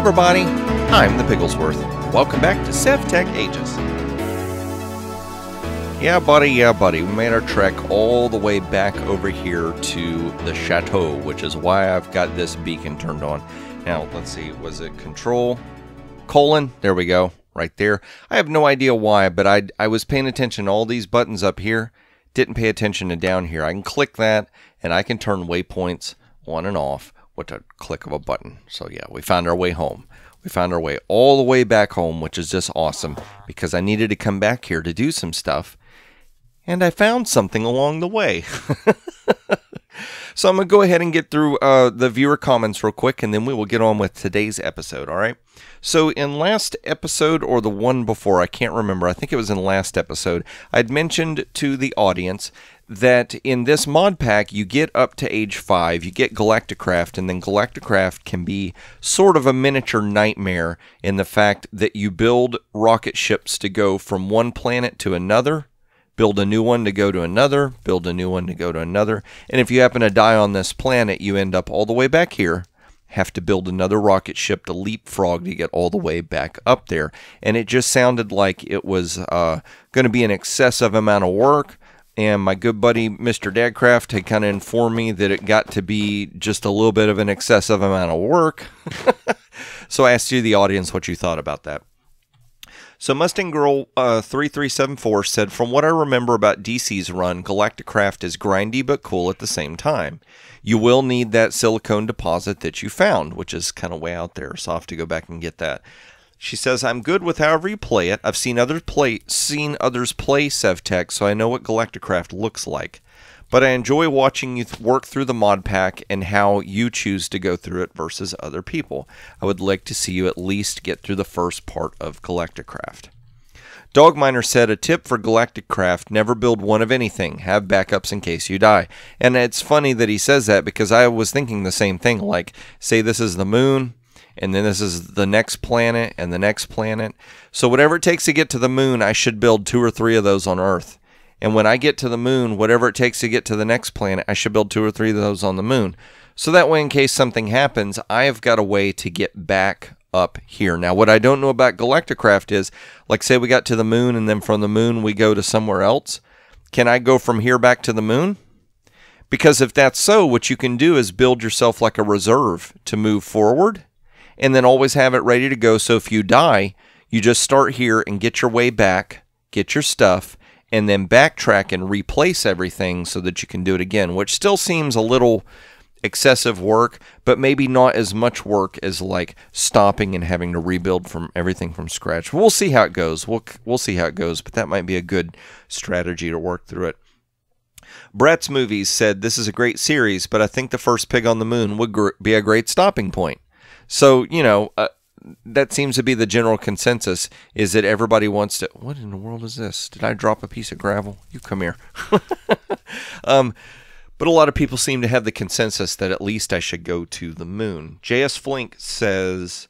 everybody, I'm the Pigglesworth. Welcome back to Sevtech Ages. Yeah buddy, we made our trek all the way back over here to the chateau, which is why I've got this beacon turned on. Now, let's see, was it Control, colon, there we go, right there. I have no idea why, but I was paying attention to all these buttons up here, didn't pay attention to down here. I can click that, and I can turn waypoints on and off with a click of a button. So yeah, we found our way home. We found our way all the way back home, which is just awesome because I needed to come back here to do some stuff, and I found something along the way. So I'm going to go ahead and get through the viewer comments real quick, and then we will get on with today's episode, all right? So in last episode, or the one before, I can't remember, I think it was in last episode, I'd mentioned to the audience that in this mod pack, you get up to age 5, you get Galacticraft, and then Galacticraft can be sort of a miniature nightmare in the fact that you build rocket ships to go from one planet to another, build a new one to go to another, build a new one to go to another, and if you happen to die on this planet, you end up all the way back here, have to build another rocket ship to leapfrog to get all the way back up there. And it just sounded like it was going to be an excessive amount of work. And my good buddy, Mr. Dadcraft, had kind of informed me that it got to be just a little bit of an excessive amount of work. So I asked you, the audience, what you thought about that. So Mustang Girl 3374 said, from what I remember about DC's run, Galacticraft is grindy but cool at the same time. You will need that silicone deposit that you found, which is kind of way out there, so I'll have to go back and get that. She says, I'm good with however you play it. I've seen others play Sevtech, so I know what Galacticraft looks like. But I enjoy watching you work through the mod pack and how you choose to go through it versus other people. I would like to see you at least get through the first part of Galacticraft. Dogminer said, a tip for Galacticraft, never build one of anything. Have backups in case you die. And it's funny that he says that because I was thinking the same thing. Like, say this is the moon, and then this is the next planet, and the next planet. So whatever it takes to get to the moon, I should build 2 or 3 of those on Earth. And when I get to the moon, whatever it takes to get to the next planet, I should build 2 or 3 of those on the moon. So that way, in case something happens, I have got a way to get back up here. Now, what I don't know about Galacticraft is, like say we got to the moon, and then from the moon we go to somewhere else. Can I go from here back to the moon? Because if that's so, what you can do is build yourself like a reserve to move forward, and then always have it ready to go. So if you die, you just start here and get your way back, get your stuff, and then backtrack and replace everything so that you can do it again, which still seems a little excessive work, but maybe not as much work as like stopping and having to rebuild from everything from scratch. We'll see how it goes. We'll see how it goes, but that might be a good strategy to work through it. Brett's Movies said, this is a great series, but I think the first pig on the moon would be a great stopping point. So, you know, that seems to be the general consensus, is that everybody wants to... What in the world is this? Did I drop a piece of gravel? You come here. But a lot of people seem to have the consensus that at least I should go to the moon. JS Flink says,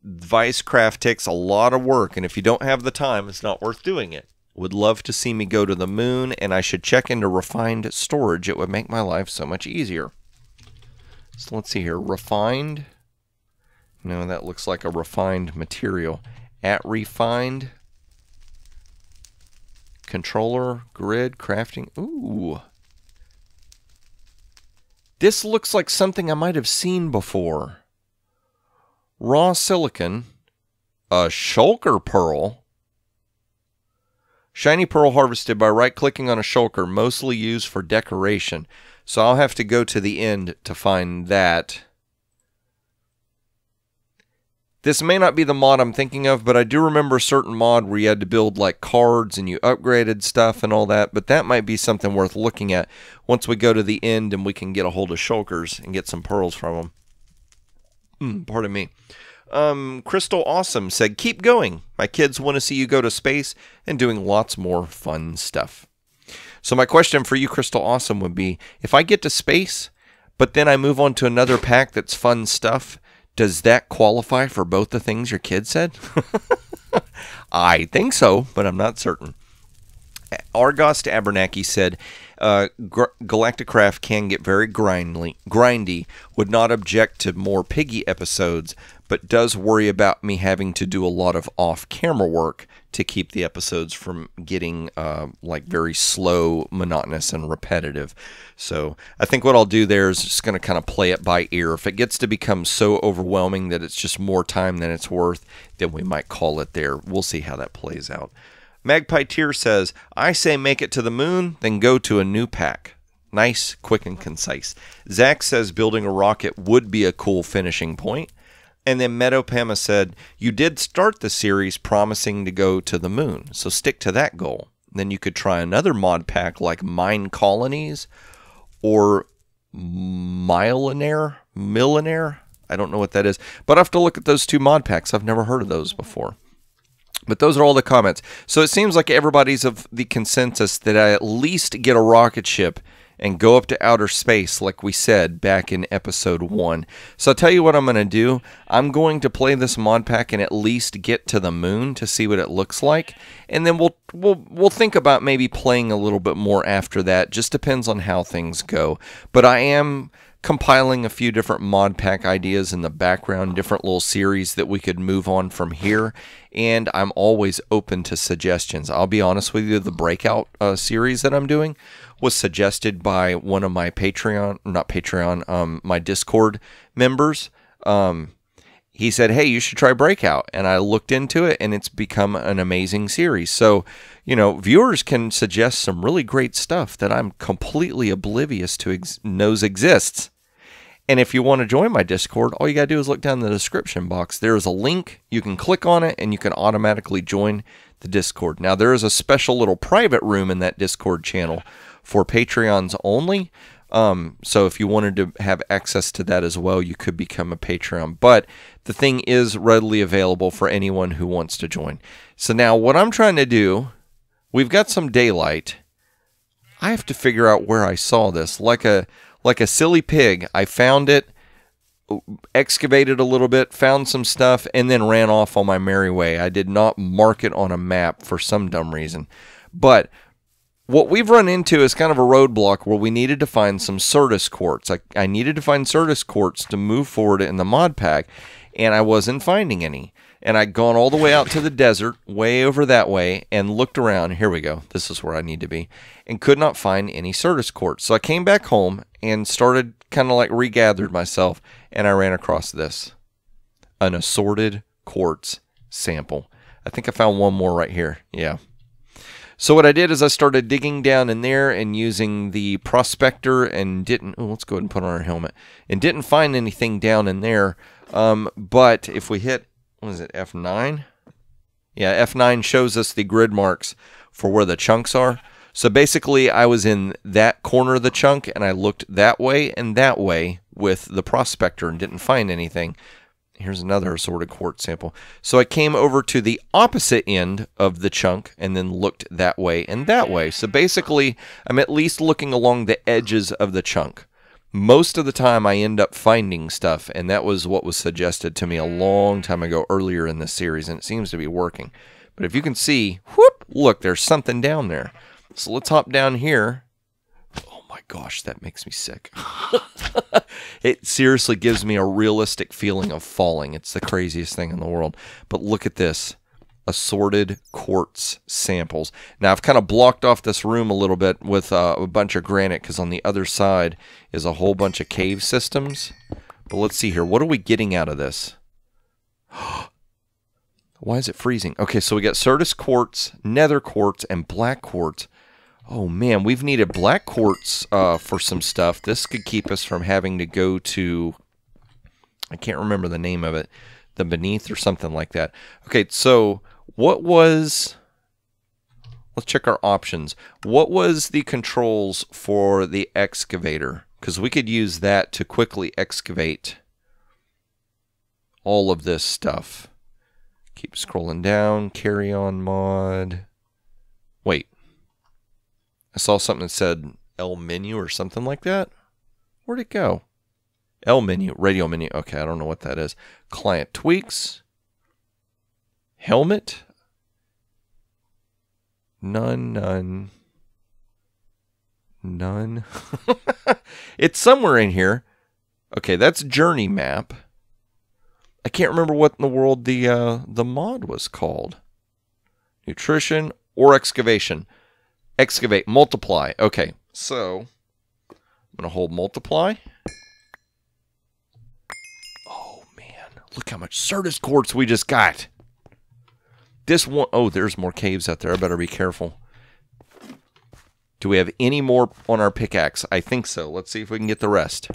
Vicecraft takes a lot of work, and if you don't have the time, it's not worth doing it. Would love to see me go to the moon, and I should check into refined storage. It would make my life so much easier. So let's see here. Refined... No, that looks like a refined material. At refined. Controller, grid, crafting. Ooh. This looks like something I might have seen before. Raw silicon. A shulker pearl. Shiny pearl harvested by right-clicking on a shulker, mostly used for decoration. So I'll have to go to the end to find that. This may not be the mod I'm thinking of, but I do remember a certain mod where you had to build like cards and you upgraded stuff and all that, but that might be something worth looking at once we go to the end and we can get a hold of shulkers and get some pearls from them. Pardon me. Crystal Awesome said, keep going. My kids want to see you go to space and doing lots more fun stuff. So my question for you, Crystal Awesome, would be, if I get to space, but then I move on to another pack that's fun stuff, does that qualify for both the things your kid said? I think so, but I'm not certain. Argos to Abernathy said, Galacticraft can get very grindy, would not object to more piggy episodes, but does worry about me having to do a lot of off-camera work to keep the episodes from getting like very slow, monotonous, and repetitive. So I think what I'll do there is just going to kind of play it by ear. If it gets to become so overwhelming that it's just more time than it's worth, then we might call it there. We'll see how that plays out. Magpie Tier says, I say make it to the moon, then go to a new pack. Nice, quick, and concise. Zach says building a rocket would be a cool finishing point. And then Meadowpama said, you did start the series promising to go to the moon, so stick to that goal. Then you could try another mod pack like Mine Colonies or Millennium. I don't know what that is, but I have to look at those 2 mod packs. I've never heard of those before. But those are all the comments. So it seems like everybody's of the consensus that I at least get a rocket ship and go up to outer space like we said back in episode 1. So I'll tell you what I'm going to do. I'm going to play this mod pack and at least get to the moon to see what it looks like. And then we'll think about maybe playing a little bit more after that. Just depends on how things go. But I am compiling a few different mod pack ideas in the background, different little series that we could move on from here, and I'm always open to suggestions. I'll be honest with you, the breakout series that I'm doing was suggested by one of my my Discord members. He said, hey, you should try Breakout, and I looked into it, and it's become an amazing series. So, you know, viewers can suggest some really great stuff that I'm completely oblivious to knows exists. And if you want to join my Discord, all you got to do is look down in the description box. There is a link. You can click on it, and you can automatically join the Discord. Now, there is a special little private room in that Discord channel for Patreons only. So if you wanted to have access to that as well, you could become a Patreon. But the thing is readily available for anyone who wants to join. So now what I'm trying to do, we've got some daylight. I have to figure out where I saw this. Like a silly pig, I found it, excavated a little bit, found some stuff, and then ran off on my merry way. I did not mark it on a map for some dumb reason. But what we've run into is kind of a roadblock where we needed to find some Certus quartz. I needed to find Certus quartz to move forward in the mod pack, and I wasn't finding any. And I'd gone all the way out to the desert, way over that way, and looked around. Here we go. This is where I need to be. And could not find any Certus quartz. So I came back home and started kind of like regathered myself, and I ran across this. An assorted quartz sample. I think I found one more right here. Yeah. So what I did is I started digging down in there and using the prospector and didn't, oh, let's go ahead and put on our helmet, and didn't find anything down in there. But if we hit, what is it, F9? Yeah, F9 shows us the grid marks for where the chunks are. So basically I was in that corner of the chunk and I looked that way and that way with the prospector and didn't find anything. Here's another assorted quartz sample. So I came over to the opposite end of the chunk and then looked that way and that way. So basically, I'm at least looking along the edges of the chunk. Most of the time, I end up finding stuff, and that was what was suggested to me a long time ago earlier in this series, and it seems to be working. But if you can see, whoop, look, there's something down there. So let's hop down here. Oh my gosh, that makes me sick. It seriously gives me a realistic feeling of falling. It's the craziest thing in the world. But look at this. Assorted quartz samples. Now I've kind of blocked off this room a little bit with a bunch of granite because on the other side is a whole bunch of cave systems. But let's see here. What are we getting out of this? Why is it freezing? Okay, so we got Certus quartz, nether quartz, and black quartz. Oh man, we've needed black quartz for some stuff. This could keep us from having to go to, I can't remember the name of it, the Beneath or something like that. Okay, so what was, let's check our options. What was the controls for the excavator? Because we could use that to quickly excavate all of this stuff. Keep scrolling down, carry on mod. Wait. I saw something that said L menu or something like that. Where'd it go? L menu, radio menu. Okay, I don't know what that is. Client tweaks. Helmet. None, none, none. It's somewhere in here. Okay, that's journey map. I can't remember what in the world the mod was called. Nutrition or excavation. Excavate, multiply. Okay, so I'm going to hold multiply. Oh, man. Look how much Certus quartz we just got. This one, oh, there's more caves out there. I better be careful. Do we have any more on our pickaxe? I think so. Let's see if we can get the rest.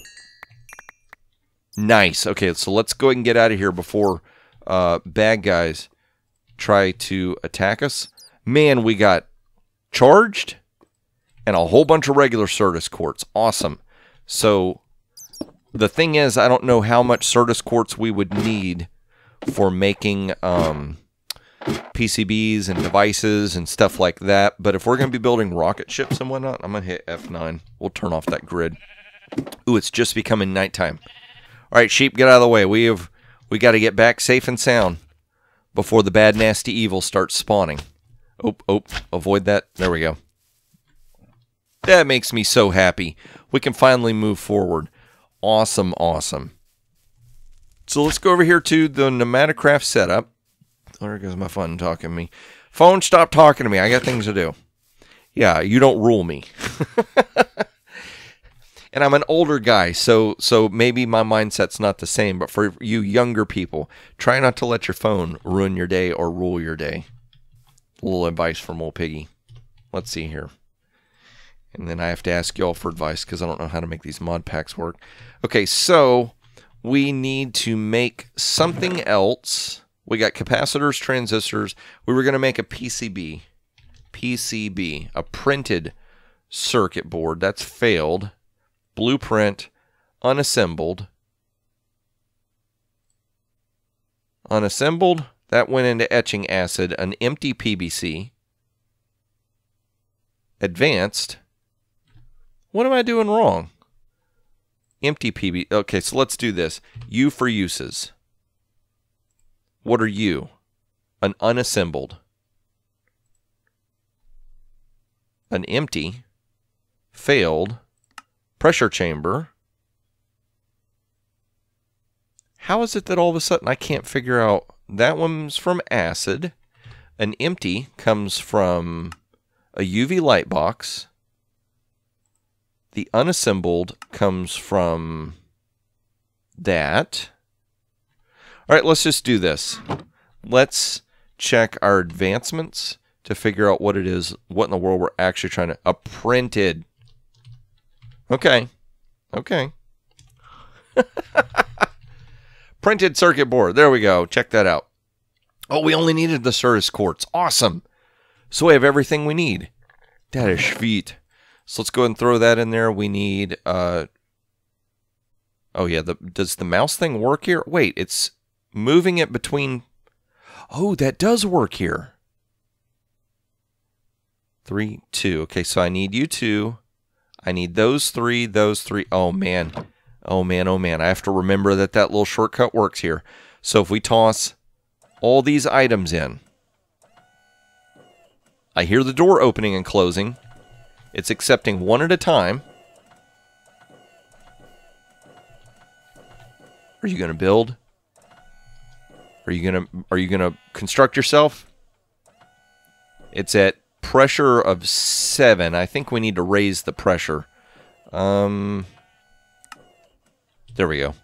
Nice. Okay, so let's go ahead and get out of here before bad guys try to attack us. Man, we got charged and a whole bunch of regular Certus quartz. Awesome. So the thing is, I don't know how much Certus quartz we would need for making PCBs and devices and stuff like that. But if we're going to be building rocket ships and whatnot, I'm going to hit F9. We'll turn off that grid. Ooh, it's just becoming nighttime. All right, sheep, get out of the way. We got to get back safe and sound before the bad, nasty evil starts spawning. Oh, avoid that. There we go. That makes me so happy. We can finally move forward. Awesome, awesome. So let's go over here to the Pneumatic-Craft setup. There goes my phone talking to me. Phone, stop talking to me. I got things to do. Yeah, you don't rule me. And I'm an older guy, so maybe my mindset's not the same. But for you younger people, try not to let your phone ruin your day or rule your day. A little advice from old Piggy. Let's see here. And then I have to ask y'all for advice because I don't know how to make these mod packs work. Okay, so we need to make something else. We got capacitors, transistors. We were going to make a PCB. PCB, a printed circuit board. That's failed. Blueprint, unassembled. Unassembled. That went into etching acid. An empty PVC. Advanced. What am I doing wrong? Empty PVC. Okay, so let's do this. U for uses. What are you? An unassembled. An empty. Failed. Pressure chamber. How is it that all of a sudden I can't figure out? That one's from acid. An empty comes from a UV light box. The unassembled comes from that. All right, let's just do this. Let's check our advancements to figure out what it is, what in the world we're actually trying to... A printed. Okay. Okay. Printed circuit board. There we go. Check that out. Oh, we only needed the Certus quartz. Awesome. So we have everything we need. That is sweet. So let's go ahead and throw that in there. We need... oh, yeah. Does the mouse thing work here? Wait, it's moving it between... Oh, that does work here. 3, 2. Okay, so I need you 2. I need those 3, those 3. Oh, man. Oh, man, oh, man. I have to remember that that little shortcut works here. So if we toss all these items in, I hear the door opening and closing. It's accepting one at a time. Are you going to build? Are you going to construct yourself? It's at pressure of 7. I think we need to raise the pressure. There we go.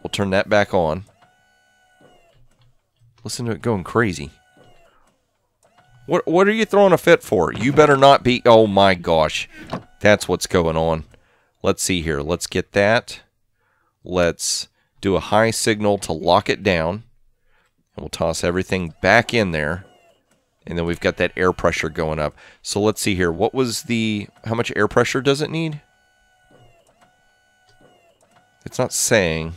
We'll turn that back on. Listen to it going crazy. What are you throwing a fit for? You better not be... Oh my gosh. That's what's going on. Let's see here. Let's get that. Let's do a high signal to lock it down. And we'll toss everything back in there. And then we've got that air pressure going up. So let's see here. What was the... How much air pressure does it need? It's not saying.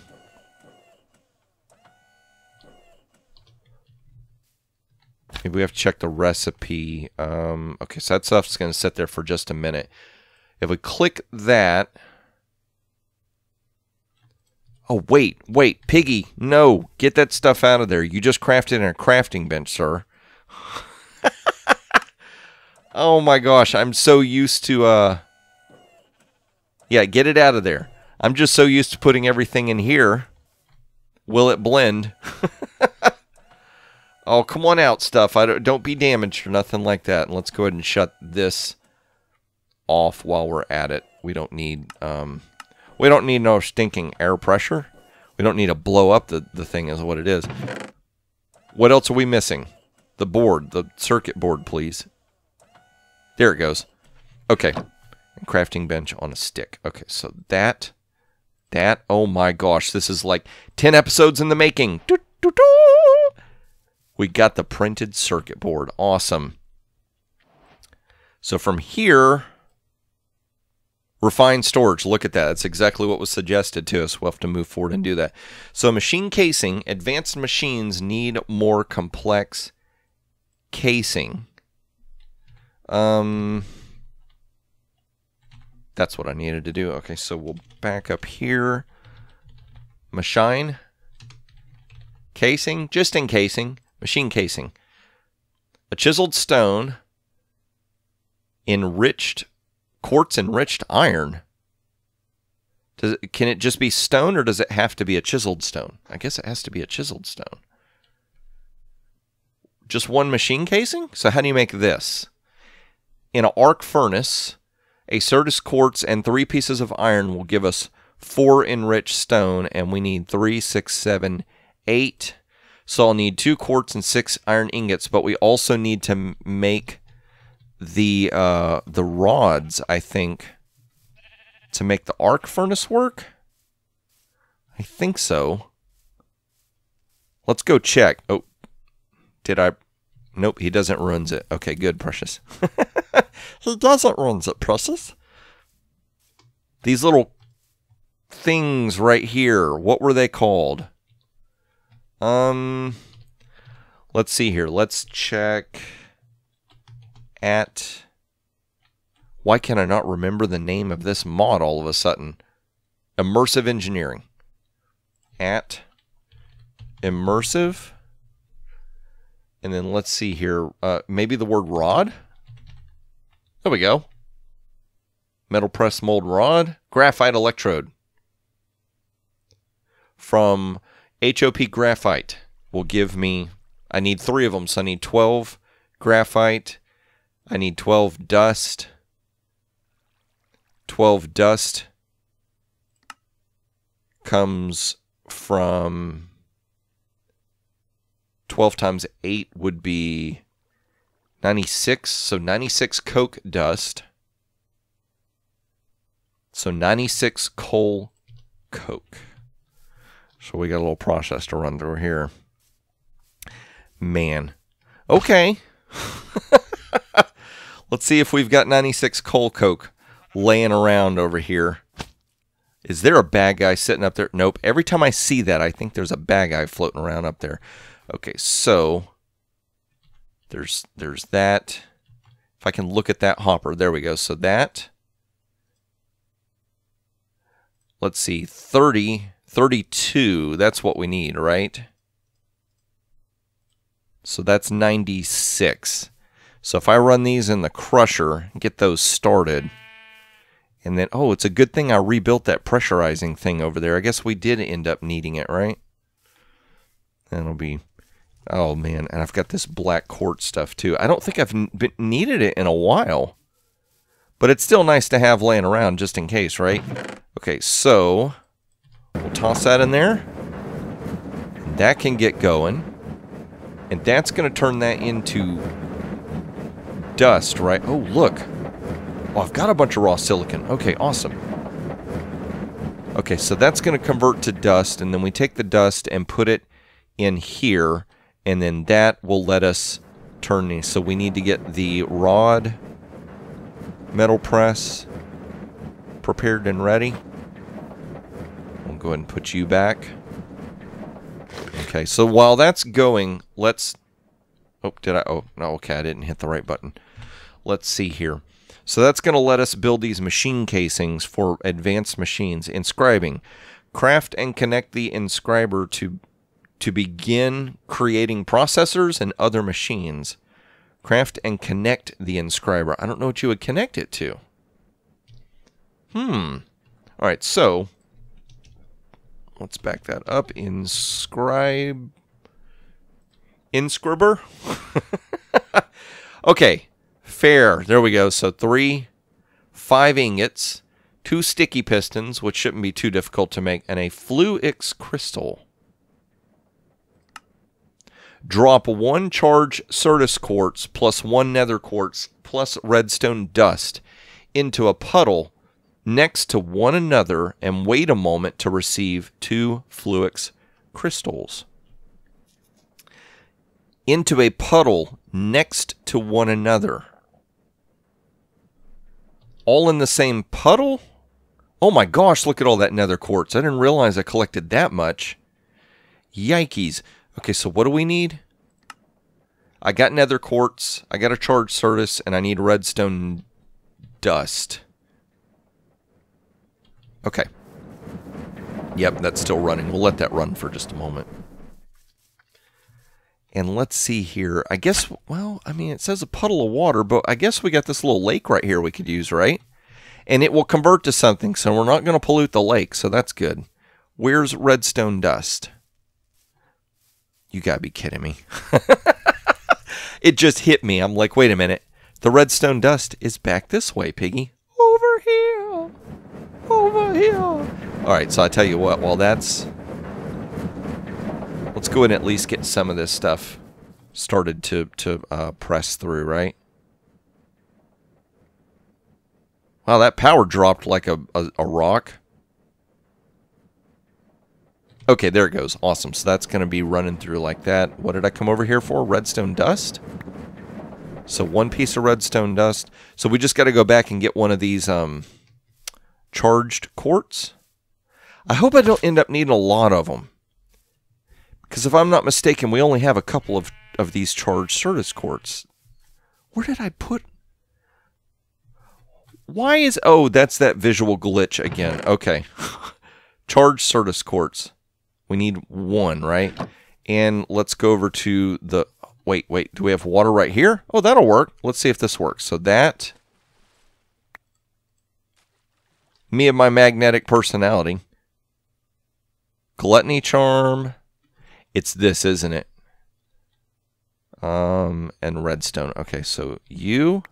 Maybe we have to check the recipe. Okay, so that stuff's going to sit there for just a minute. If we click that... Oh, wait, Piggy. No, get that stuff out of there. You just crafted in a crafting bench, sir. Oh my gosh, I'm so used to, yeah, get it out of there. I'm just so used to putting everything in here. Will it blend? Oh, come on out, stuff. Don't be damaged or nothing like that. And let's go ahead and shut this off while we're at it. We don't need no stinking air pressure. We don't need to blow up the thing is what it is. What else are we missing? The board, the circuit board, please. There it goes. Okay. Crafting bench on a stick. Okay, so that, oh my gosh, this is like 10 episodes in the making. Doo, doo, doo. We got the printed circuit board. Awesome. So from here, refined storage. Look at that. That's exactly what was suggested to us. We'll have to move forward and do that. So machine casing. Advanced machines need more complex casing. That's what I needed to do. Okay, so we'll back up here. Machine casing, just encasing, machine casing. A chiseled stone, enriched, quartz enriched iron. Can it just be stone or does it have to be a chiseled stone? I guess it has to be a chiseled stone. Just one machine casing? So how do you make this? In an arc furnace, a Certus quartz and 3 pieces of iron will give us 4 enriched stone, and we need 3, 6, 7, 8. So I'll need 2 quartz and 6 iron ingots, but we also need to make the rods, I think, to make the arc furnace work. I think so. Let's go check. Oh, did I? Nope, he doesn't ruins it. Okay, good, Precious. He doesn't ruins it, Precious. These little things right here, what were they called? Let's see here. Let's check at... Why can I not remember the name of this mod all of a sudden? Immersive engineering. At immersive... And then let's see here. Maybe the word rod? There we go. Metal press mold rod. Graphite electrode. From HOP graphite will give me... I need 3 of them, so I need 12 graphite. I need 12 dust. 12 dust comes from... 12 times 8 would be 96. So 96 coke dust. So 96 coal coke. So we got a little process to run through here. Man. Okay. Let's see if we've got 96 coal coke laying around over here. Is there a bad guy sitting up there? Nope. Every time I see that, I think there's a bad guy floating around up there. Okay, so there's that. If I can look at that hopper, there we go. So that, let's see, 30, 32, that's what we need, right? So that's 96. So if I run these in the crusher, get those started, and then, oh, it's a good thing I rebuilt that pressurizing thing over there. I guess we did end up needing it, right? That'll be... Oh, man, and I've got this black quartz stuff, too. I don't think I've needed it in a while. But it's still nice to have laying around, just in case, right? Okay, so we'll toss that in there. That can get going. And that's going to turn that into dust, right? Oh, look. Oh, I've got a bunch of raw silicon. Okay, awesome. Okay, so that's going to convert to dust, and then we take the dust and put it in here. And then that will let us turn these. So we need to get the rod metal press prepared and ready. We'll go ahead and put you back. Okay, so while that's going, let's... Oh, did I? Oh, no, okay, I didn't hit the right button. Let's see here. So that's going to let us build these machine casings for advanced machines. Inscribing. Craft and connect the inscriber to begin creating processors and other machines. Craft and connect the inscriber. I don't know what you would connect it to. Alright, so let's back that up. Inscriber. Okay, fair. There we go. So 5 ingots, 2 sticky pistons, which shouldn't be too difficult to make, and a Fluix crystal. Drop 1 charge Certus quartz plus 1 nether quartz plus redstone dust into a puddle next to one another and wait a moment to receive 2 Fluix crystals. Into a puddle next to one another. All in the same puddle? Oh my gosh, look at all that nether quartz. I didn't realize I collected that much. Yikes. Okay, so what do we need? I got nether quartz, I got a charged Certus, and I need redstone dust. Okay. Yep, that's still running. We'll let that run for just a moment. And let's see here. I guess, well, I mean, it says a puddle of water, but I guess we got this little lake right here we could use, right? And it will convert to something, so we're not going to pollute the lake, so that's good. Where's redstone dust? You gotta be kidding me. It just hit me. I'm like, wait a minute. The redstone dust is back this way, piggy. Over here. Over here. Alright, so I tell you what, while that's... Let's go ahead and at least get some of this stuff started to press through, right? Wow, that power dropped like a rock. Okay, there it goes. Awesome. So that's going to be running through like that. What did I come over here for? Redstone dust? So 1 piece of redstone dust. So we just got to go back and get one of these charged quartz. I hope I don't end up needing a lot of them. Because if I'm not mistaken, we only have a couple of these charged Certus quartz. Where did I put... Why is... Oh, that's that visual glitch again. Okay. Charged Certus quartz. We need 1, right? And let's go over to the... Wait. Do we have water right here? Oh, that'll work. Let's see if this works. So that... Me and my magnetic personality. Gluttony charm. It's this, isn't it? And redstone. Okay, so you...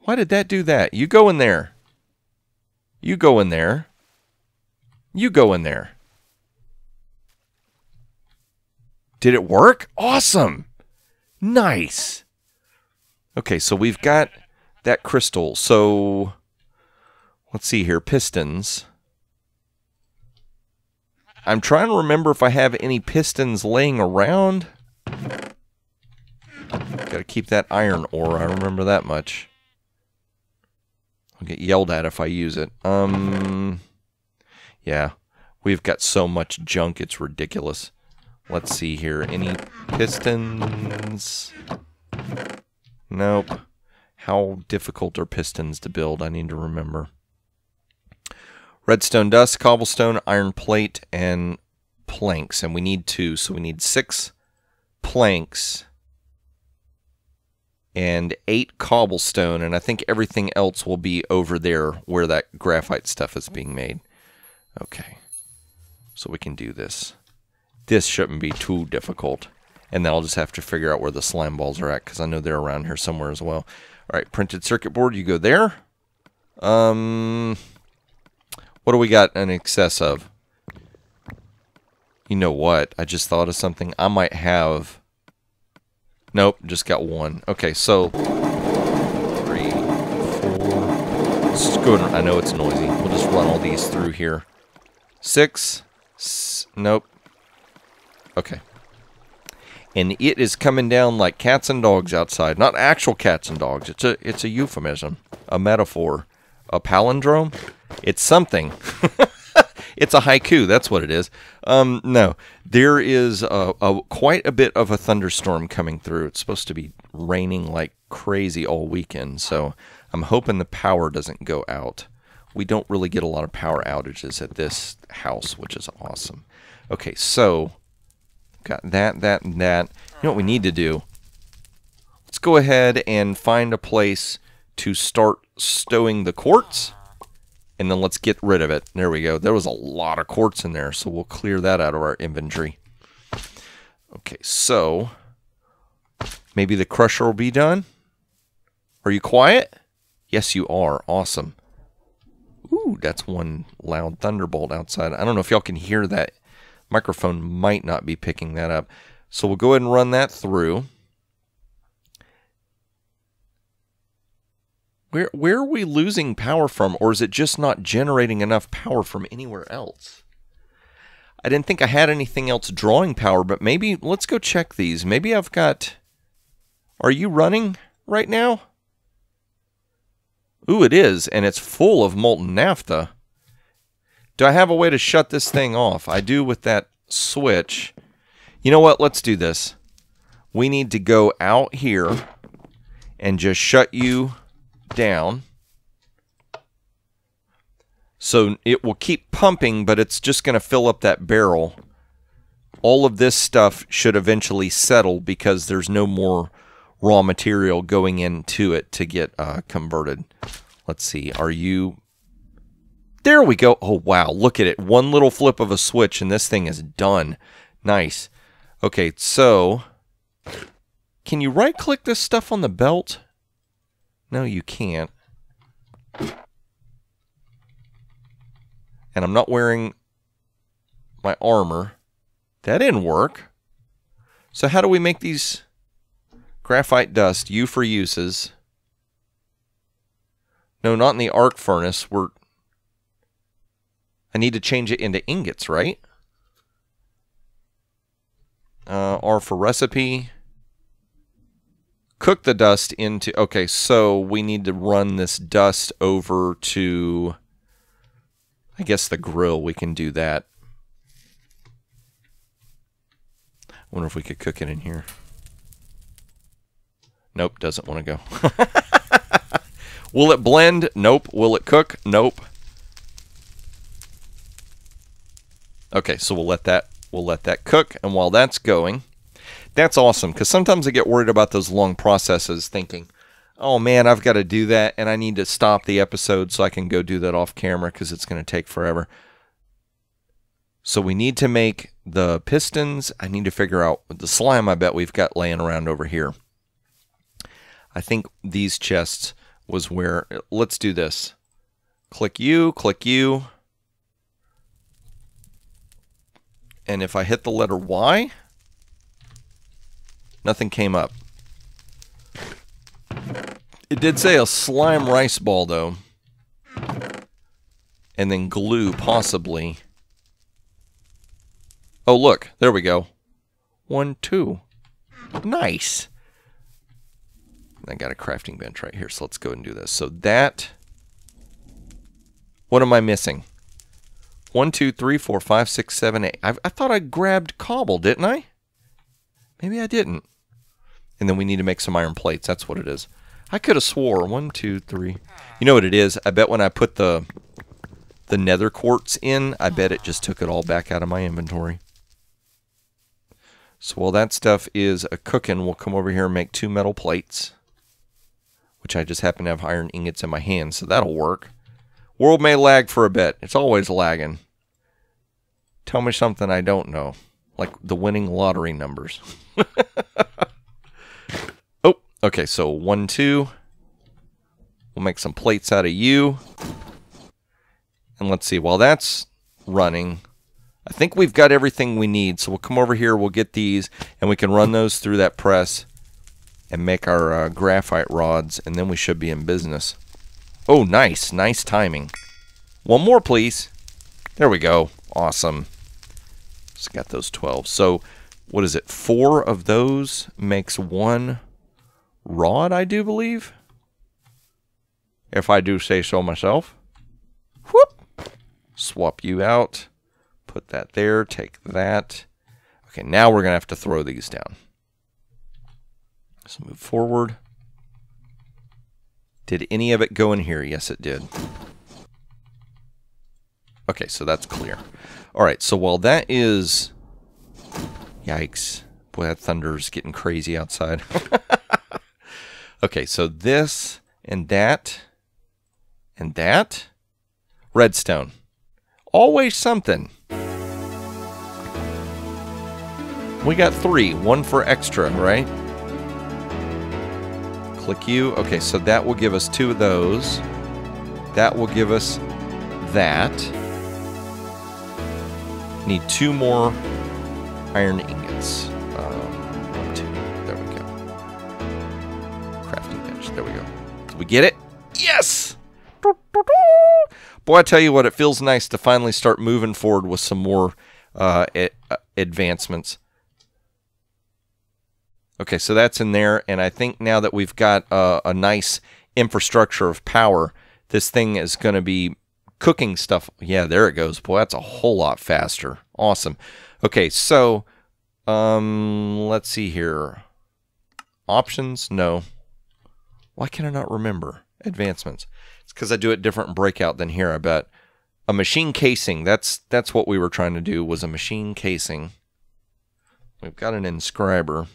Why did that do that? You go in there. You go in there. You go in there. Did it work? Awesome! Nice! Okay, so we've got that crystal. So, let's see here. Pistons. I'm trying to remember if I have any pistons laying around. Gotta keep that iron ore. I remember that much. I'll get yelled at if I use it. Yeah. We've got so much junk, it's ridiculous. Let's see here. Any pistons? Nope. How difficult are pistons to build? I need to remember. Redstone dust, cobblestone, iron plate, and planks. And we need 2, so we need 6 planks and 8 cobblestone. And I think everything else will be over there where that graphite stuff is being made. Okay. So we can do this. This shouldn't be too difficult. And then I'll just have to figure out where the slime balls are at, because I know they're around here somewhere as well. Alright, printed circuit board, you go there. What do we got in excess of? You know what? I just thought of something. I might have... Nope, just got 1. Okay, so... 3, 4... Let's just go ahead. I know it's noisy. We'll just run all these through here. 6... Nope. Okay. And it is coming down like cats and dogs outside. Not actual cats and dogs. It's a euphemism. A metaphor. A palindrome. It's something. It's a haiku. That's what it is. No. There is quite a bit of a thunderstorm coming through. It's supposed to be raining like crazy all weekend. So I'm hoping the power doesn't go out. We don't really get a lot of power outages at this house, which is awesome. Okay, so got that, and that. You know what we need to do? let's go ahead and find a place to start stowing the quartz. And then let's get rid of it. There we go. There was a lot of quartz in there, so we'll clear that out of our inventory. Okay, so maybe the crusher will be done. Are you quiet? Yes, you are. Awesome. Ooh, that's one loud thunderbolt outside. I don't know if y'all can hear that. Microphone might not be picking that up. So we'll go ahead and run that through. Where are we losing power from, or is it just not generating enough power from anywhere else? I didn't think I had anything else drawing power, but maybe, let's go check these. Maybe I've got, are you running right now? Ooh, it is, and it's full of molten naphtha. Do I have a way to shut this thing off? I do with that switch. You know what? Let's do this. We need to go out here and just shut you down. So it will keep pumping, but it's just going to fill up that barrel. All of this stuff should eventually settle because there's no more raw material going into it to get converted. Let's see. Are you... There we go. Oh, wow. Look at it. One little flip of a switch and this thing is done. Nice. Okay, so... Can you right-click this stuff on the belt? No, you can't. And I'm not wearing my armor. That didn't work. So how do we make these graphite dust? U for uses. No, not in the arc furnace. I need to change it into ingots, right? R for recipe. Cook the dust into... Okay, so we need to run this dust over to... I guess the grill. We can do that. I wonder if we could cook it in here. Nope, doesn't want to go. Will it blend? Nope. Will it cook? Nope. Okay, so we'll let that cook, and while that's going... That's awesome, because sometimes I get worried about those long processes thinking, oh man, I've got to do that, and I need to stop the episode so I can go do that off camera because it's going to take forever. So we need to make the pistons. I need to figure out the slime I bet we've got laying around over here. I think these chests was where... Let's do this. Click you, click you. And if I hit the letter Y... Nothing came up. It did say a slime rice ball, though. And then glue, possibly. Oh, look. There we go. 1, 2. Nice. I got a crafting bench right here, so let's go and do this. So that... What am I missing? 1, 2, 3, 4, 5, 6, 7, 8. I thought I grabbed cobble, didn't I? Maybe I didn't. And then we need to make some iron plates. That's what it is. I could have swore. 1, 2, 3. You know what it is? I bet when I put the nether quartz in, I bet it just took it all back out of my inventory. So while that stuff is cooking, we'll come over here and make 2 metal plates. Which I just happen to have iron ingots in my hand, so that'll work. World may lag for a bit. It's always lagging. Tell me something I don't know. Like the winning lottery numbers. Oh, okay, so 1, 2. We'll make some plates out of you. And let's see, while that's running, I think we've got everything we need. So we'll come over here, we'll get these, and we can run those through that press and make our graphite rods, and then we should be in business. Oh, nice. Nice timing. One more, please. There we go. Awesome. Just got those 12. So, what is it? 4 of those makes 1 rod, I do believe. If I do say so myself. Whoop. Swap you out. Put that there. Take that. Okay, now we're going to have to throw these down. So move forward. Did any of it go in here? Yes, it did. Okay, so that's clear. Alright, so while that is... Yikes. Boy, that thunder's getting crazy outside. Okay, so this and that and that. Redstone. Always something. We got 3. 1 for extra, right? Click you. Okay, so that will give us 2 of those. That will give us that. Need 2 more iron ingots. 1, 2. There we go. Crafting bench. There we go. Did we get it? Yes! Boy, I tell you what, it feels nice to finally start moving forward with some more advancements. Okay, so that's in there, and I think now that we've got a nice infrastructure of power, this thing is going to be cooking stuff. Yeah, there it goes. Boy, that's a whole lot faster. Awesome. Okay, so let's see here. Options? No. Why can I not remember? Advancements. It's because I do it different in Breakout than here, I bet. A machine casing. That's what we were trying to do, was a machine casing. We've got an inscriber.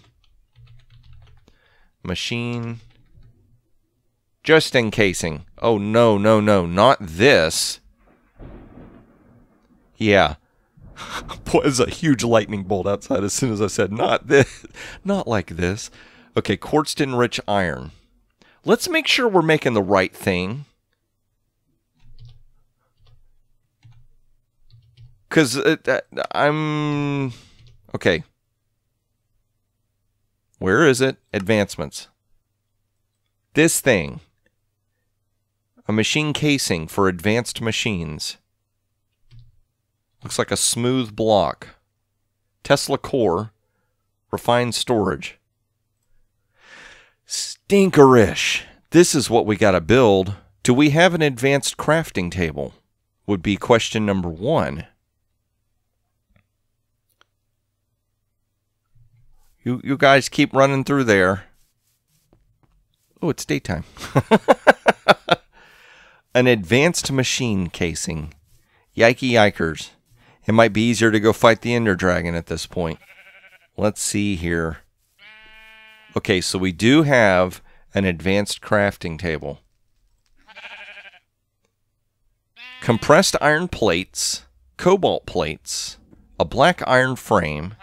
Machine. Just encasing. Oh, no, no, no. Not this. Yeah. Boy, there's a huge lightning bolt outside as soon as I said, not this. Not like this. Okay, quartz to enrich iron. Let's make sure we're making the right thing. Because I'm... Okay. Where is it? Advancements. This thing. A machine casing for advanced machines. Looks like a smooth block. Tesla core. Refined storage. Stinkerish. This is what we got to build. Do we have an advanced crafting table? Would be question number 1. You guys keep running through there. Oh, it's daytime. An advanced machine casing. Yikey yikers. It might be easier to go fight the Ender Dragon at this point. Let's see here. Okay, so we do have an advanced crafting table. Compressed iron plates, cobalt plates, a black iron frame.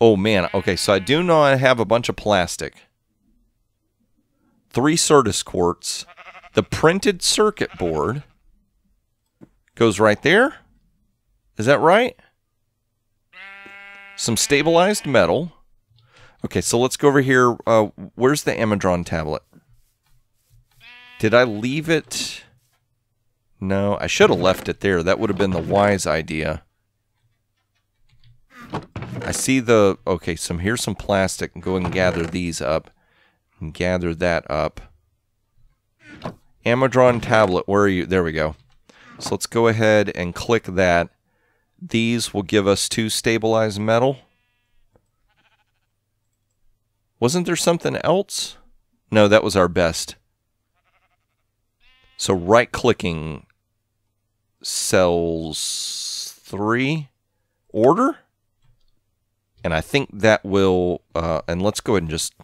Oh man, okay, so I do know I have a bunch of plastic. 3 Certus quartz. The printed circuit board goes right there. Is that right? Some stabilized metal. Okay, so let's go over here. Where's the Amazon tablet? Did I leave it? No, I should have left it there. That would have been the wise idea. I see the... Okay, so here's some plastic. Go and gather these up. And gather that up. Amazon tablet, where are you? There we go. So let's go ahead and click that. These will give us 2 stabilized metal. Wasn't there something else? No, that was our best. So right-clicking cells 3. Order? And I think that will... and let's go ahead and just...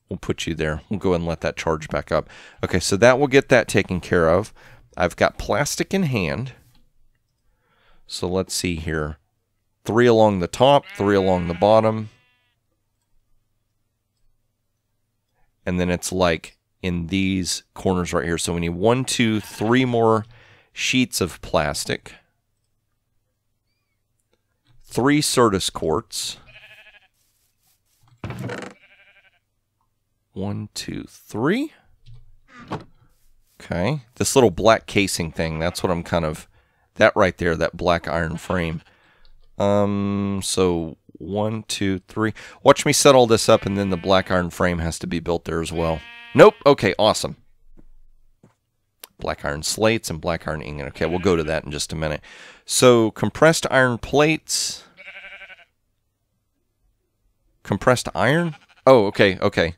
We'll put you there. We'll go ahead and let that charge back up. Okay, so that will get that taken care of. I've got plastic in hand. So let's see here. 3 along the top, 3 along the bottom. And then it's like in these corners right here. So we need 1, 2, 3 more sheets of plastic. 3 Certus quartz. 1, 2, 3. Okay. This little black casing thing, that's what I'm kind of... That right there, that black iron frame. So 1, 2, 3. Watch me set all this up, and then the black iron frame has to be built there as well. Nope. Okay, awesome. Black iron slates and black iron ingot. Okay, we'll go to that in just a minute. So compressed iron plates. Compressed iron? Oh, okay, okay.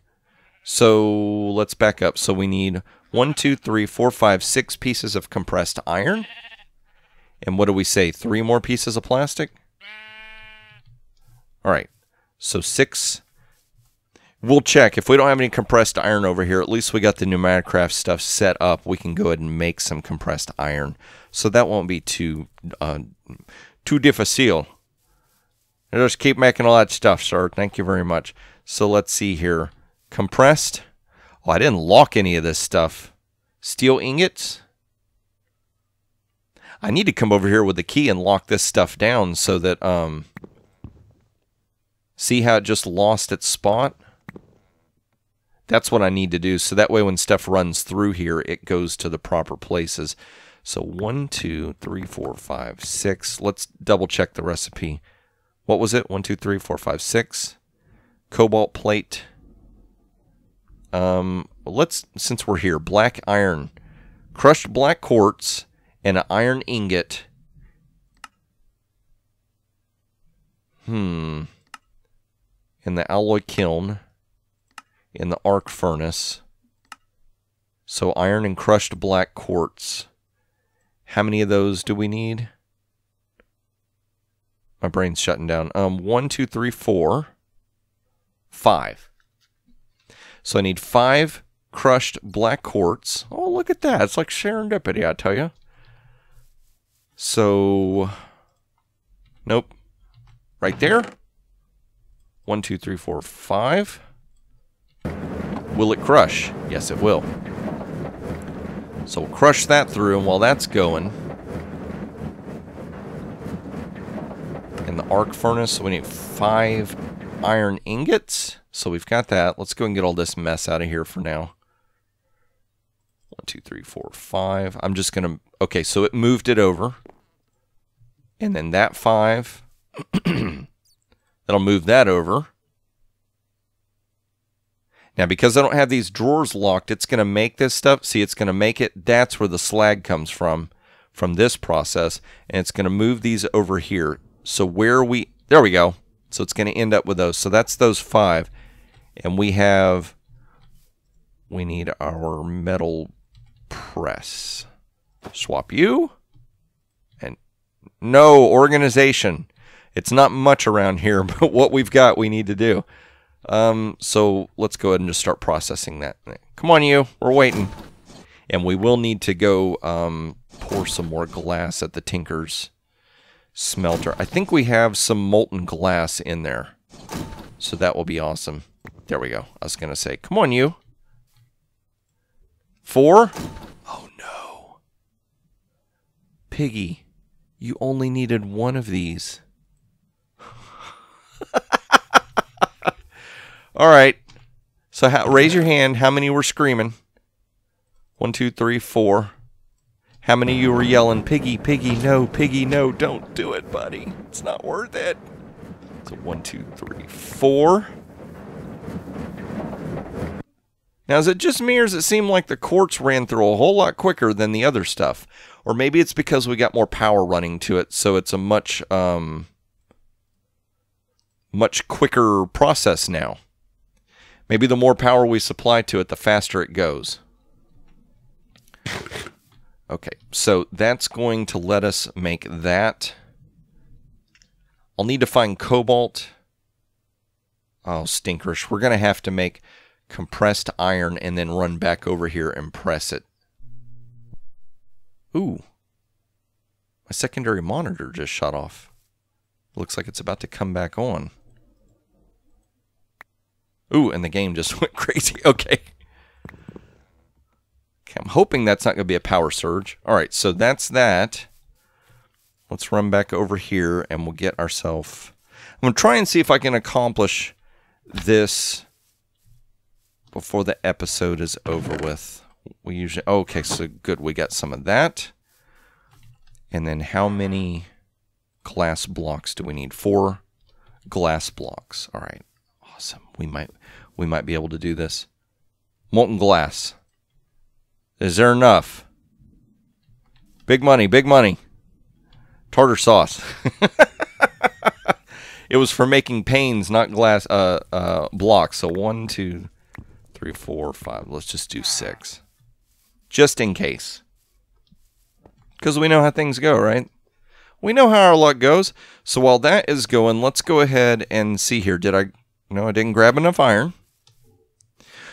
So let's back up. So we need 1, 2, 3, 4, 5, 6 pieces of compressed iron. And what do we say? 3 more pieces of plastic? All right. So 6. We'll check. If we don't have any compressed iron over here, at least we got the Pneumatic-Craft stuff set up. We can go ahead and make some compressed iron. So that won't be too difficile. Just keep making all that stuff, sir. Thank you very much. So let's see here. Compressed. Oh, I didn't lock any of this stuff. Steel ingots. I need to come over here with the key and lock this stuff down so that, see how it just lost its spot? That's what I need to do. So that way when stuff runs through here, it goes to the proper places. So 1, 2, 3, 4, 5, 6. Let's double check the recipe. What was it? 1, 2, 3, 4, 5, 6. Cobalt plate. Let's, since we're here, black iron. Crushed black quartz and an iron ingot. In the alloy kiln. In the arc furnace. So iron and crushed black quartz. How many of those do we need? My brain's shutting down. 1, 2, 3, 4. 5. So I need 5 crushed black quartz. Oh, look at that. It's like serendipity, I tell you. So, nope. Right there. 1, 2, 3, 4, 5. Will it crush? Yes, it will. So we'll crush that through, and while that's going, in the arc furnace, we need 5 iron ingots. So we've got that. Let's go and get all this mess out of here for now. 1, 2, 3, 4, 5. I'm just going to... Okay, so it moved it over. And then that 5. That'll move that over. Now, because I don't have these drawers locked, it's going to make this stuff. See, it's going to make it. That's where the slag comes from this process. And it's going to move these over here. So where we... There we go. So it's going to end up with those. So that's those 5. And we need our metal press. Swap you. And no organization. It's not much around here, but what we've got we need to do. So let's go ahead and just start processing that. Come on, you. We're waiting. And we will need to go pour some more glass at the Tinker's smelter. I think we have some molten glass in there. So that will be awesome. There we go. I was going to say, come on, you. 4? Oh, no. Piggy, you only needed 1 of these. All right. So raise your hand. How many were screaming? 1, 2, 3, 4. How many of you were yelling, Piggy, Piggy, no, Piggy, no, don't do it, buddy. It's not worth it. So 1, 2, 3, 4. Now, is it just me, or does it seem like the quartz ran through a whole lot quicker than the other stuff? Or maybe it's because we got more power running to it, so it's a much quicker process now. Maybe the more power we supply to it, the faster it goes. Okay, so that's going to let us make that. I'll need to find cobalt. Oh, stinkerish. We're going to have to make compressed iron and then run back over here and press it. Ooh. My secondary monitor just shut off. Looks like it's about to come back on. Ooh, and the game just went crazy. Okay. Okay, I'm hoping that's not going to be a power surge. All right, so that's that. Let's run back over here and we'll get ourselves... I'm going to try and see if I can accomplish this before the episode is over with. We usually... Okay, so good. We got some of that. And then how many glass blocks do we need? 4 glass blocks. All right. Awesome. We might be able to do this. Molten glass. Is there enough? Big money, big money. Tartar sauce. It was for making panes, not glass blocks. So 1, 2, 3, 4, 5. Let's just do 6. Just in case. Because we know how things go, right? We know how our luck goes. So while that is going, let's go ahead and see here. Did I... No, I didn't grab enough iron.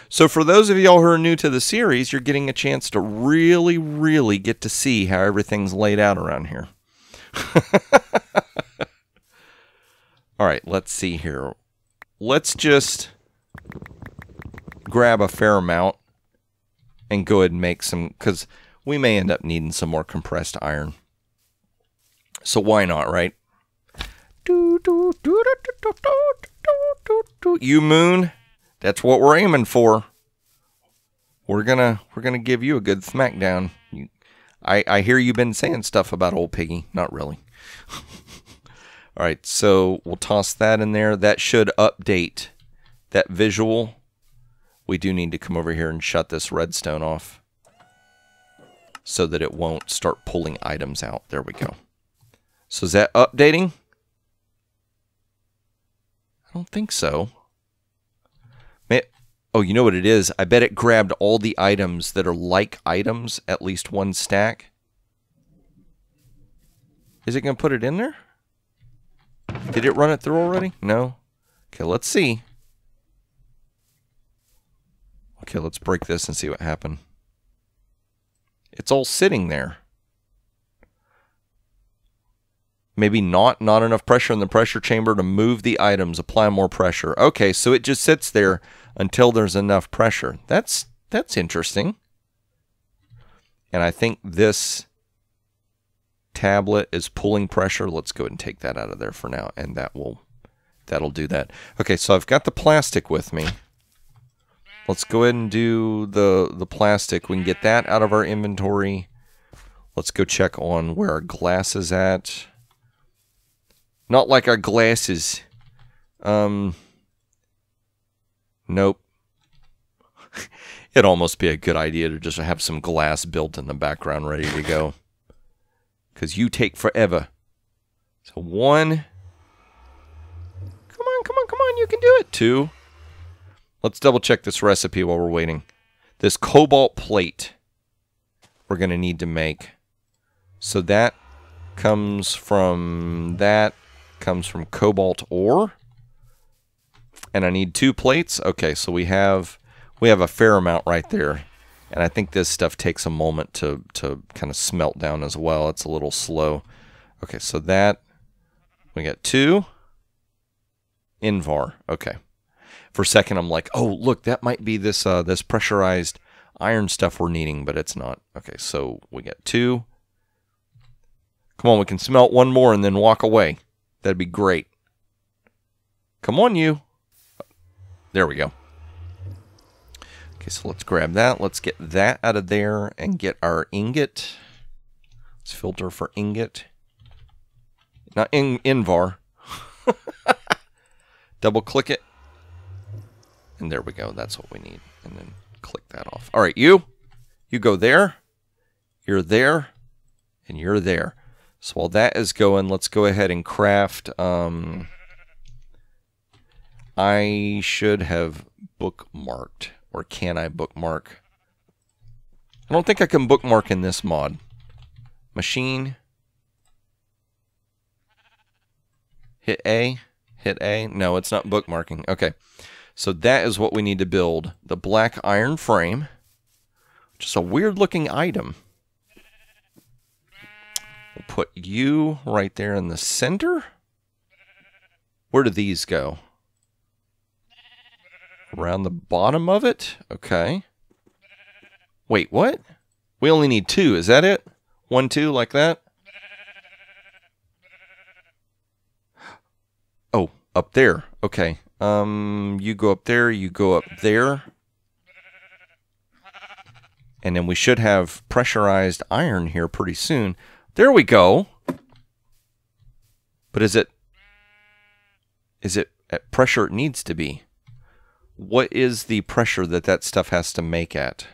So for those of y'all who are new to the series, you're getting a chance to really, really get to see how everything's laid out around here. All right, let's see here. Let's just grab a fair amount and go ahead and make some, because we may end up needing some more compressed iron. So why not, right? You moon, that's what we're aiming for. We're gonna give you a good smackdown. I hear you've been saying stuff about old Piggy. Not really. All right, so we'll toss that in there. That should update that visual. We do need to come over here and shut this redstone off so that it won't start pulling items out. There we go. So is that updating? I don't think so. Oh, you know what it is? I bet it grabbed all the items that are like items, at least one stack. Is it going to put it in there? Did it run it through already? No? Okay, let's see. Okay, let's break this and see what happened. It's all sitting there. Maybe not enough pressure in the pressure chamber to move the items, apply more pressure. Okay, so it just sits there until there's enough pressure. That's interesting. And I think this tablet is pulling pressure. Let's go ahead and take that out of there for now, and that'll do that. Okay, so I've got the plastic with me. Let's go ahead and do the plastic. We can get that out of our inventory. Let's go check on where our glass is at. Not like our glasses. Nope. It'd almost be a good idea to just have some glass built in the background ready to go. Because you take forever. So 1. Come on, you can do it. 2. Let's double check this recipe while we're waiting. This Cobalt Plate we're going to need to make. So that comes from cobalt ore. And I need 2 plates. Okay, so we have a fair amount right there. And I think this stuff takes a moment to kind of smelt down as well. It's a little slow. Okay, so that we got 2 Invar. Okay. For a second I'm like, "Oh, look, that might be this this pressurized iron stuff we're needing," but it's not. Okay, so we got 2. Come on, we can smelt 1 more and then walk away. That'd be great. Come on, you. There we go. Okay, so let's grab that. Let's get that out of there and get our ingot. Let's filter for ingot. Not Invar. Double click it. And there we go. That's what we need. And then click that off. All right, you go there. You're there. And you're there. So while that is going, let's go ahead and craft. I should have bookmarked. Or can I bookmark? I don't think I can bookmark in this mod. Machine. Hit A. Hit A. No, it's not bookmarking. Okay. So that is what we need to build. The black iron frame. Just a weird looking item. We'll put you right there in the center. Where do these go? Around the bottom of it? Okay. Wait, what? We only need 2. Is that it? 1, 2, like that? Oh, up there. Okay. You go up there, you go up there. And then we should have pressurized iron here pretty soon. There we go. But is it at pressure it needs to be? What is the pressure that stuff has to make at?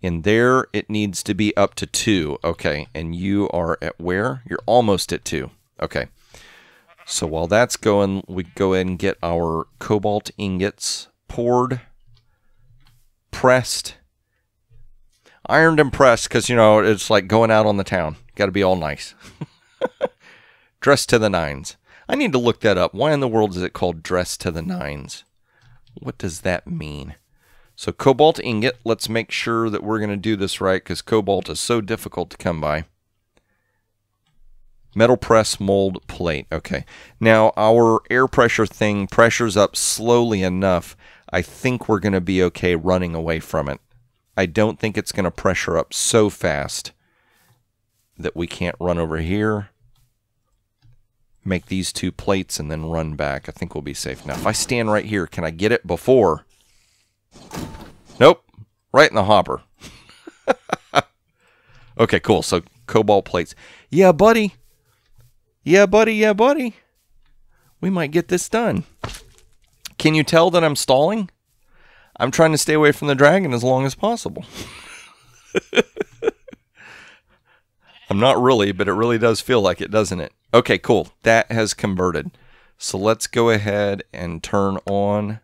In there, it needs to be up to 2. Okay, and you are at where? You're almost at 2. Okay. So while that's going, we go ahead and get our cobalt ingots poured, pressed, ironed and pressed, because, you know, it's like going out on the town. Got to be all nice. Dressed to the nines. I need to look that up. Why in the world is it called dressed to the nines? What does that mean? So Cobalt Ingot, let's make sure that we're going to do this right because cobalt is so difficult to come by. Metal press mold plate. Okay. Now our air pressure thing pressures up slowly enough. I think we're going to be okay running away from it. I don't think it's going to pressure up so fast that we can't run over here, make these 2 plates, and then run back. I think we'll be safe. Now, if I stand right here, can I get it before? Nope. Right in the hopper. Okay, cool. So, cobalt plates. Yeah, buddy. Yeah, buddy. Yeah, buddy. We might get this done. Can you tell that I'm stalling? I'm trying to stay away from the dragon as long as possible. I'm not really, but it really does feel like it, doesn't it? Okay, cool. That has converted. So let's go ahead and turn on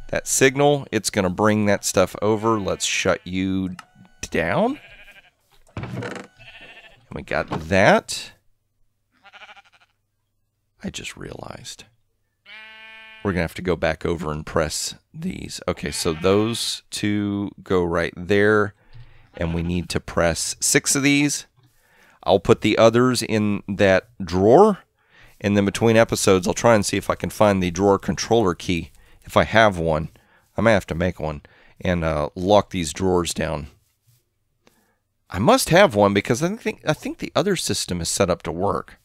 that signal. It's going to bring that stuff over. Let's shut you down. And we got that. I just realized we're going to have to go back over and press these. Okay, so those 2 go right there. And we need to press 6 of these. I'll put the others in that drawer, and then between episodes, I'll try and see if I can find the drawer controller key. If I have one, I may have to make one, and lock these drawers down. I must have one because I think the other system is set up to work.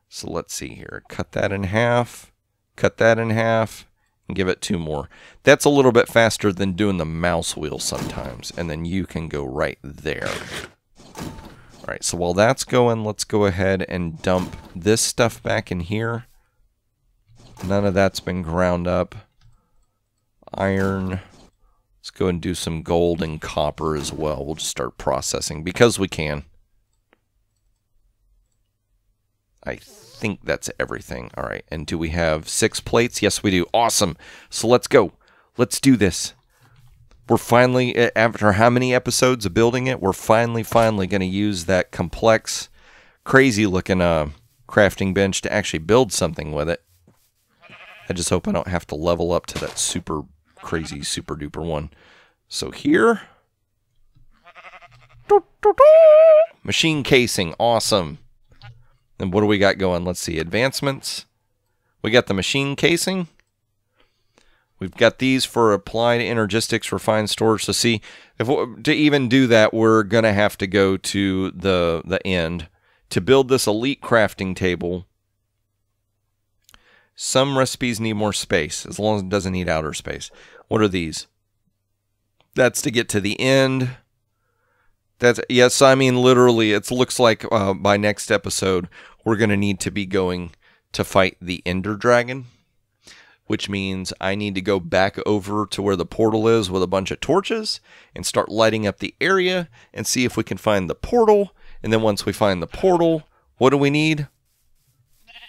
So let's see here. Cut that in half, cut that in half, and give it 2 more. That's a little bit faster than doing the mouse wheel sometimes, and then you can go right there. All right, so while that's going, let's go ahead and dump this stuff back in here. None of that's been ground up. Iron. Let's go and do some gold and copper as well. We'll just start processing because we can. I think that's everything. All right, and do we have 6 plates? Yes, we do. Awesome. So let's go. Let's do this. We're finally, after how many episodes of building it, we're finally going to use that complex, crazy-looking crafting bench to actually build something with it. I just hope I don't have to level up to that super crazy, super duper one. So here, machine casing, awesome. And what do we got going? Let's see, advancements. We got the machine casing. We've got these for applied energistics, refined storage. So see, to even do that, we're going to have to go to the end. To build this elite crafting table, some recipes need more space, as long as it doesn't need outer space. What are these? That's to get to the end. That's, yes, I mean, literally, it looks like by next episode, we're going to need to be going to fight the Ender Dragon, which means I need to go back over to where the portal is with a bunch of torches and start lighting up the area and see if we can find the portal. And then once we find the portal, what do we need?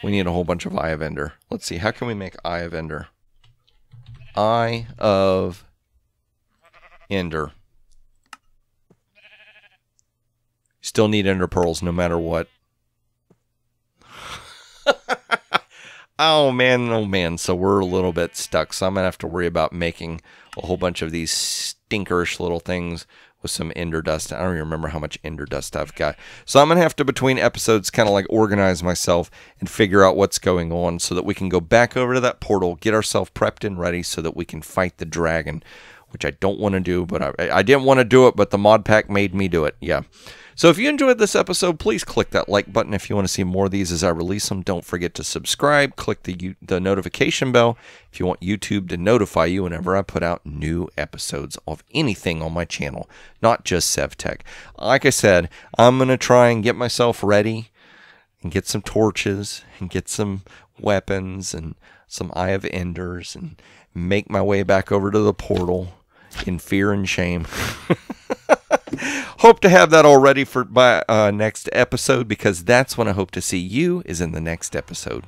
We need a whole bunch of Eye of Ender. Let's see, how can we make Eye of Ender? Eye of Ender. Still need Ender Pearls no matter what. Oh man, so we're a little bit stuck. So I'm going to have to worry about making a whole bunch of these stinkerish little things with some Ender Dust. I don't even remember how much Ender Dust I've got. So I'm going to have to, between episodes, kind of like organize myself and figure out what's going on so that we can go back over to that portal, get ourselves prepped and ready so that we can fight the dragon, which I don't want to do, but I didn't want to do it, but the mod pack made me do it. Yeah. So if you enjoyed this episode, please click that like button if you want to see more of these as I release them. Don't forget to subscribe. Click the notification bell if you want YouTube to notify you whenever I put out new episodes of anything on my channel, not just Sevtech. Like I said, I'm going to try and get myself ready and get some torches and get some weapons and some Eye of Enders and make my way back over to the portal in fear and shame. Hope to have that all ready for by next episode, because that's when I hope to see you is in the next episode.